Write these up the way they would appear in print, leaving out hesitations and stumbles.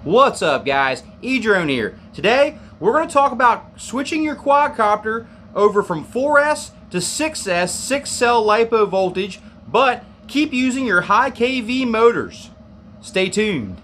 What's up, guys? eDrone here. Today, we're going to talk about switching your quadcopter over from 4S to 6S 6-cell LiPo voltage, but keep using your high kV motors. Stay tuned.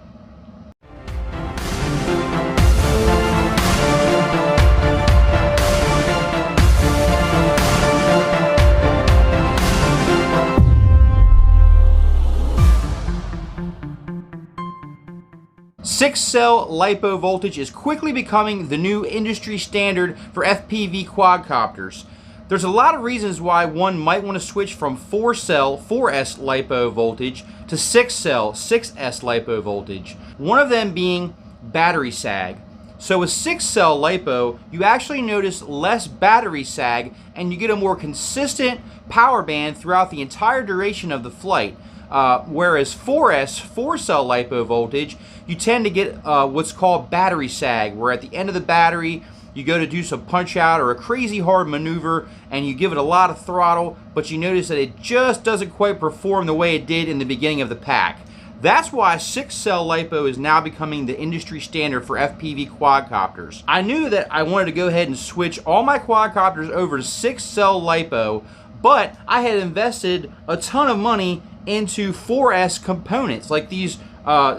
Six-cell LiPo voltage is quickly becoming the new industry standard for FPV quadcopters. There's a lot of reasons why one might want to switch from 4-cell 4S LiPo voltage to 6-cell 6S LiPo voltage. One of them being battery sag. So with 6-cell LiPo, you actually notice less battery sag and you get a more consistent power band throughout the entire duration of the flight. Whereas 4cell LiPo voltage, you tend to get what's called battery sag, where at the end of the battery, you go to do some punch out or a crazy hard maneuver and you give it a lot of throttle, but you notice that it just doesn't quite perform the way it did in the beginning of the pack. That's why 6-cell LiPo is now becoming the industry standard for FPV quadcopters. I knew that I wanted to go ahead and switch all my quadcopters over to 6-cell LiPo, but I had invested a ton of money into 4S components like these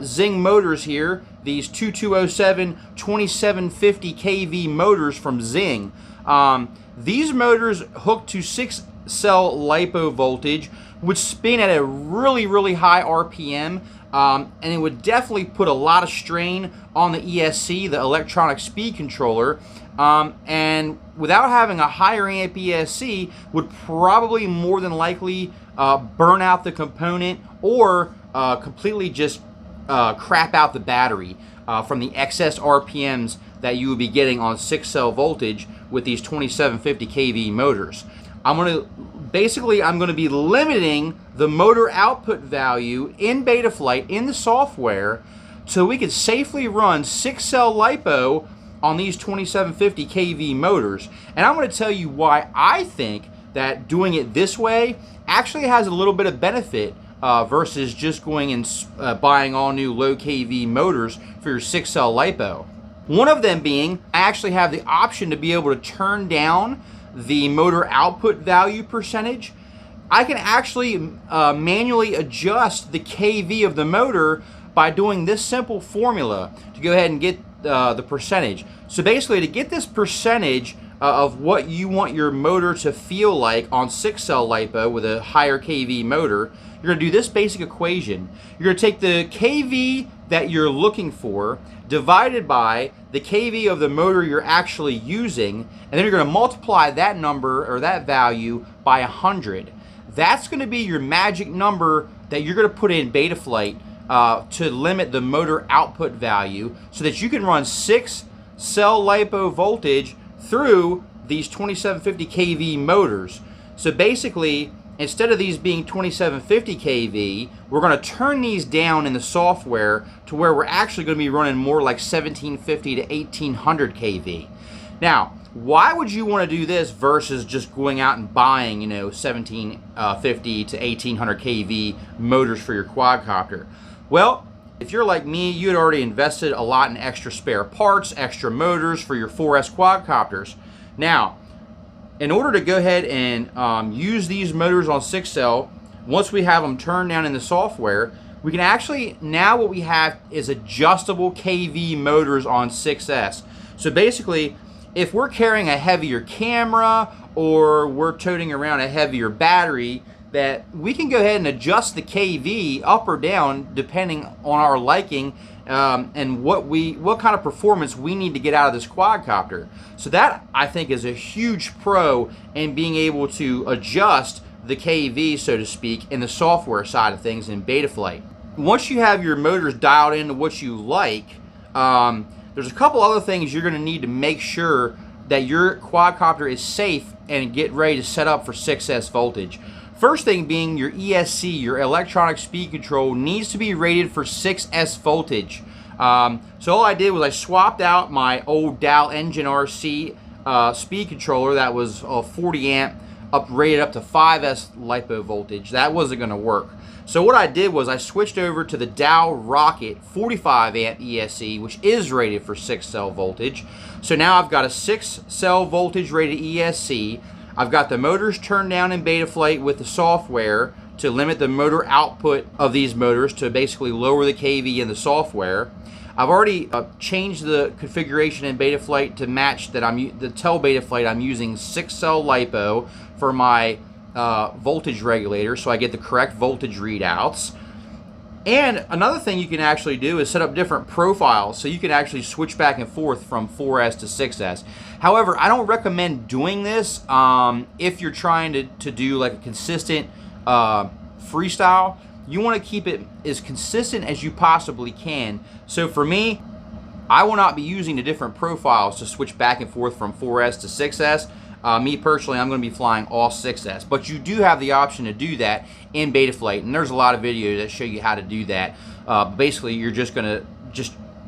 Zing motors here, these 2207 2750 kV motors from Zing. These motors hooked to 6-cell LiPo voltage would spin at a really high RPM, and it would definitely put a lot of strain on the ESC, the electronic speed controller, and without having a higher amp ESC would probably more than likely burn out the component or completely just crap out the battery from the excess RPMs that you would be getting on 6-cell voltage with these 2750 kV motors. I'm going to be limiting the motor output value in Betaflight in the software so we could safely run 6-cell LiPo on these 2750 kV motors. And I'm going to tell you why I think that doing it this way actually has a little bit of benefit versus just going and buying all new low kV motors for your 6-cell LiPo. One of them being, I actually have the option to be able to turn down the motor output value percentage. I can actually manually adjust the kV of the motor by doing this simple formula to go ahead and get the percentage. So basically, to get this percentage of what you want your motor to feel like on 6-cell LiPo with a higher kV motor, you're going to do this basic equation. You're going to take the kV that you're looking for divided by the kV of the motor you're actually using, and then you're going to multiply that number or that value by 100. That's going to be your magic number that you're going to put in Betaflight to limit the motor output value so that you can run 6-cell LiPo voltage through these 2750 kV motors. So basically, instead of these being 2750 kV, we're going to turn these down in the software to where we're actually going to be running more like 1750 to 1800 kV. Now, why would you want to do this versus just going out and buying, 1750 to 1800 kV motors for your quadcopter? Well, if you're like me, you had already invested a lot in extra spare parts, extra motors for your 4S quadcopters. Now, in order to go ahead and use these motors on 6-cell, once we have them turned down in the software, we can actually, now what we have is adjustable kV motors on 6S. So basically, if we're carrying a heavier camera or we're toting around a heavier battery, that we can go ahead and adjust the kV up or down depending on our liking and what kind of performance we need to get out of this quadcopter. So that, I think, is a huge pro in being able to adjust the kV, so to speak, in the software side of things in Betaflight. Once you have your motors dialed into what you like, there's a couple other things you're going to need to make sure that your quadcopter is safe and get ready to set up for 6S voltage. First thing being your ESC, your electronic speed control, needs to be rated for 6S voltage. So all I did was I swapped out my old Dow Engine RC speed controller that was 40 amp rated up to 5S LiPo voltage. That wasn't going to work. So what I did was I switched over to the Dow Rocket 45 amp ESC, which is rated for 6 cell voltage. So now I've got a 6 cell voltage rated ESC. I've got the motors turned down in Betaflight with the software to limit the motor output of these motors to basically lower the kV in the software. I've already changed the configuration in Betaflight to match that the Tel Betaflight. I'm using 6 cell LiPo for my voltage regulator, so I get the correct voltage readouts. And another thing you can actually do is set up different profiles, so you can actually switch back and forth from 4S to 6S. However, I don't recommend doing this if you're trying to do like a consistent freestyle. You want to keep it as consistent as you possibly can. So for me, I will not be using the different profiles to switch back and forth from 4S to 6S. Me personally, I'm going to be flying all 6S, but you do have the option to do that in Betaflight, and there's a lot of videos that show you how to do that. Basically, you're just going to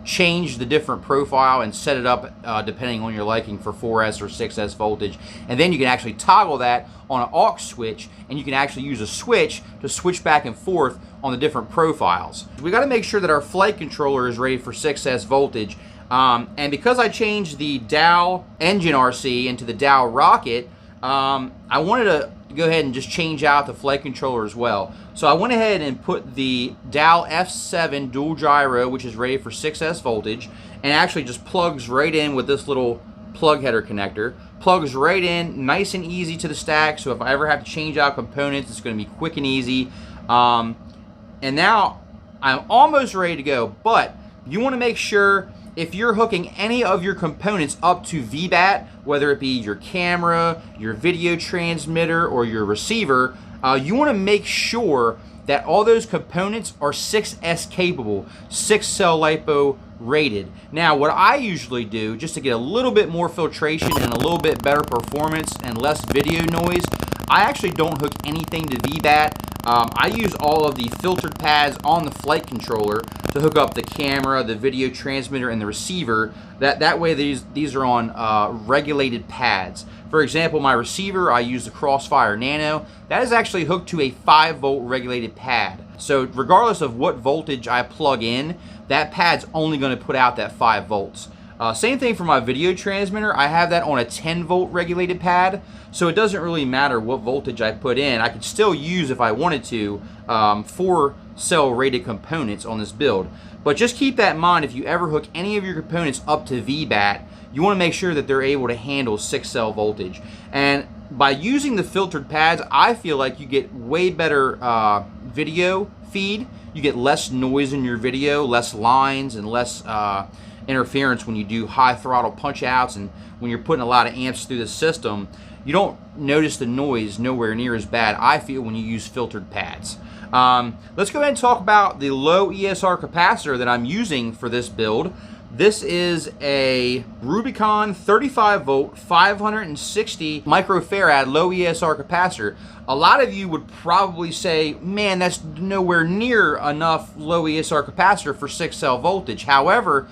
change the different profile and set it up depending on your liking for 4S or 6S voltage, and then you can actually toggle that on an aux switch, and you can actually use a switch to switch back and forth on the different profiles. We got to make sure that our flight controller is ready for 6S voltage. And because I changed the Dow engine RC into the Dow Rocket, I wanted to go ahead and just change out the flight controller as well. So I went ahead and put the Dow F7 dual gyro, which is rated for 6S voltage, and actually just plugs right in with this little plug header connector. Plugs right in, nice and easy to the stack, so if I ever have to change out components, it's going to be quick and easy. And now I'm almost ready to go, but you want to make sure if you're hooking any of your components up to VBAT, whether it be your camera, your video transmitter, or your receiver, you want to make sure that all those components are 6S capable, 6 cell LiPo rated. Now, what I usually do, just to get a little bit more filtration and a little bit better performance and less video noise, I actually don't hook anything to VBAT. I use all of the filtered pads on the flight controller to hook up the camera, the video transmitter, and the receiver. That way these are on regulated pads. For example, my receiver, I use the Crossfire Nano. That is actually hooked to a 5-volt regulated pad. So regardless of what voltage I plug in, that pad's only going to put out that 5 volts. Same thing for my video transmitter. I have that on a 10-volt regulated pad, so it doesn't really matter what voltage I put in. I could still use, if I wanted to, 4-cell rated components on this build. But just keep that in mind, if you ever hook any of your components up to VBAT, you want to make sure that they're able to handle 6-cell voltage. And by using the filtered pads, I feel like you get way better video feed. You get less noise in your video, less lines, and less interference when you do high throttle punch outs, and when you're putting a lot of amps through the system. You don't notice the noise nowhere near as bad, I feel, when you use filtered pads. Let's go ahead and talk about the low ESR capacitor that I'm using for this build. This is a Rubicon 35 volt 560 microfarad low ESR capacitor. A lot of you would probably say, man, that's nowhere near enough low ESR capacitor for 6-cell voltage. However,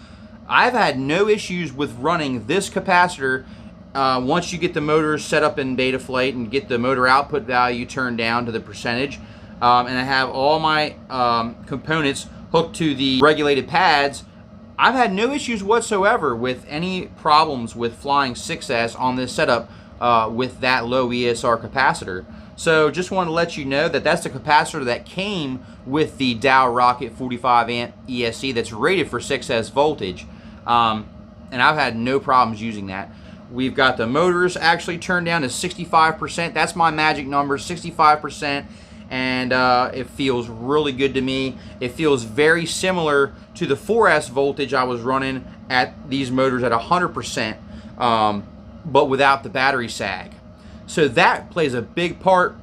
I've had no issues with running this capacitor once you get the motors set up in Betaflight and get the motor output value turned down to the percentage. And I have all my components hooked to the regulated pads. I've had no issues whatsoever with any problems with flying 6S on this setup with that low ESR capacitor. So just wanted to let you know that that's the capacitor that came with the Dow Rocket 45 amp ESC that's rated for 6S voltage. And I've had no problems using that. We've got the motors actually turned down to 65%. That's my magic number, 65%. And it feels really good to me. It feels very similar to the 4S voltage I was running at these motors at 100%, but without the battery sag. So that plays a big part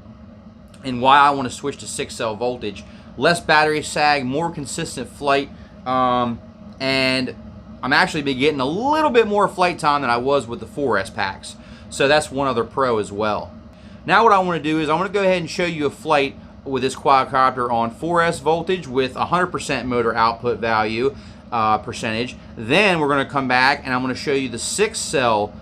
in why I want to switch to 6-cell voltage. Less battery sag, more consistent flight, and I'm actually been getting a little bit more flight time than I was with the 4S packs. So that's one other pro as well. Now what I want to do is I want to go ahead and show you a flight with this quadcopter on 4S voltage with 100% motor output value percentage. Then we're going to come back and I'm going to show you the 6-cell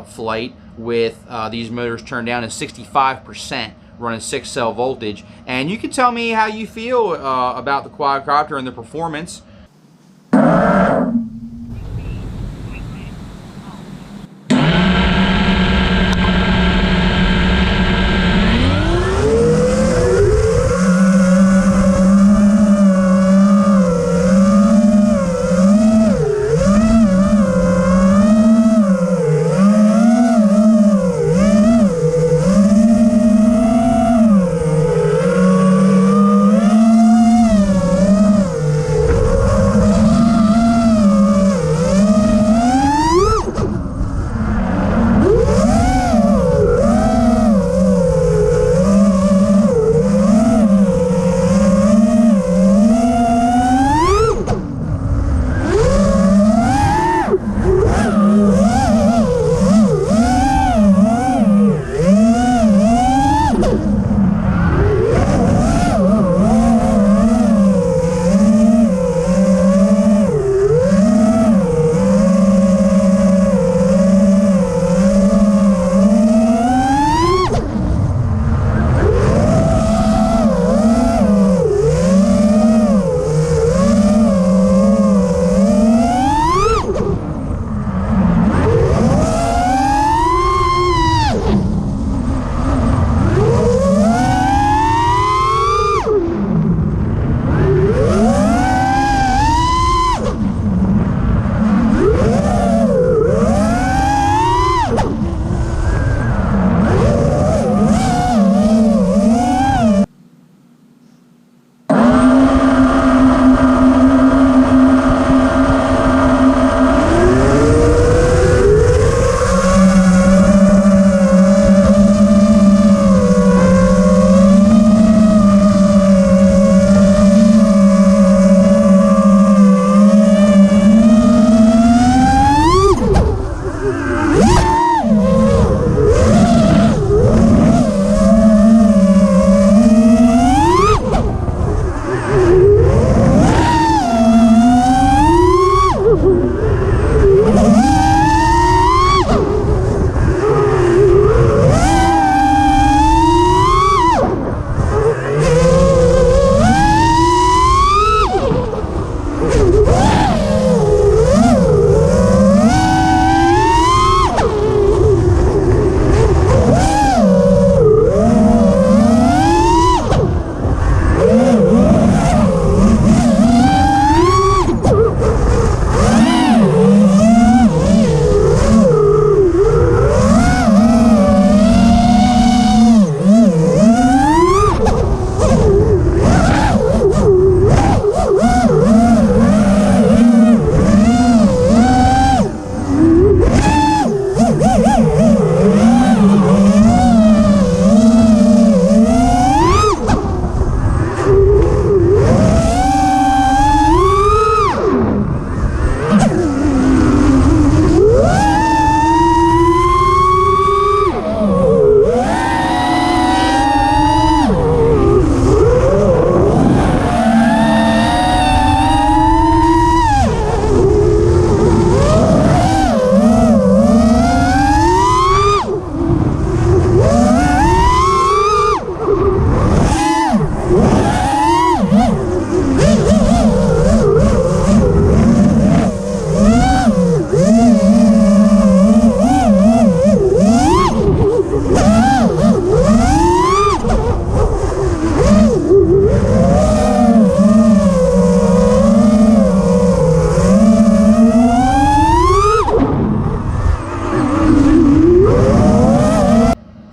flight with these motors turned down to 65% running 6-cell voltage. And you can tell me how you feel about the quadcopter and the performance.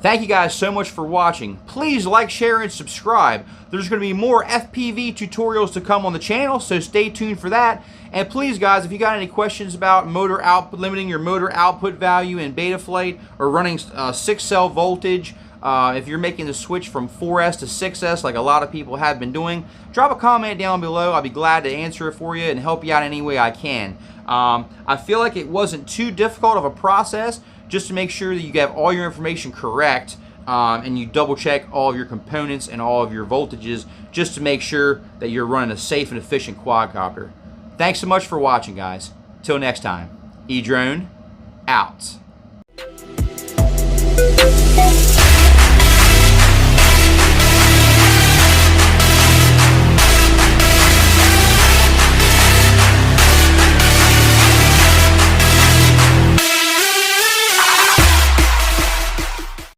Thank you guys so much for watching. Please like, share, and subscribe. There's going to be more FPV tutorials to come on the channel, so stay tuned for that. And please guys, if you got any questions about motor output, limiting your motor output value in Betaflight, or running 6-cell voltage, if you're making the switch from 4S to 6S like a lot of people have been doing, drop a comment down below. I'll be glad to answer it for you and help you out any way I can. I feel like it wasn't too difficult of a process, just to make sure that you have all your information correct, and you double check all of your components and all of your voltages, just to make sure that you're running a safe and efficient quadcopter. Thanks so much for watching, guys. Till next time, eDrone out.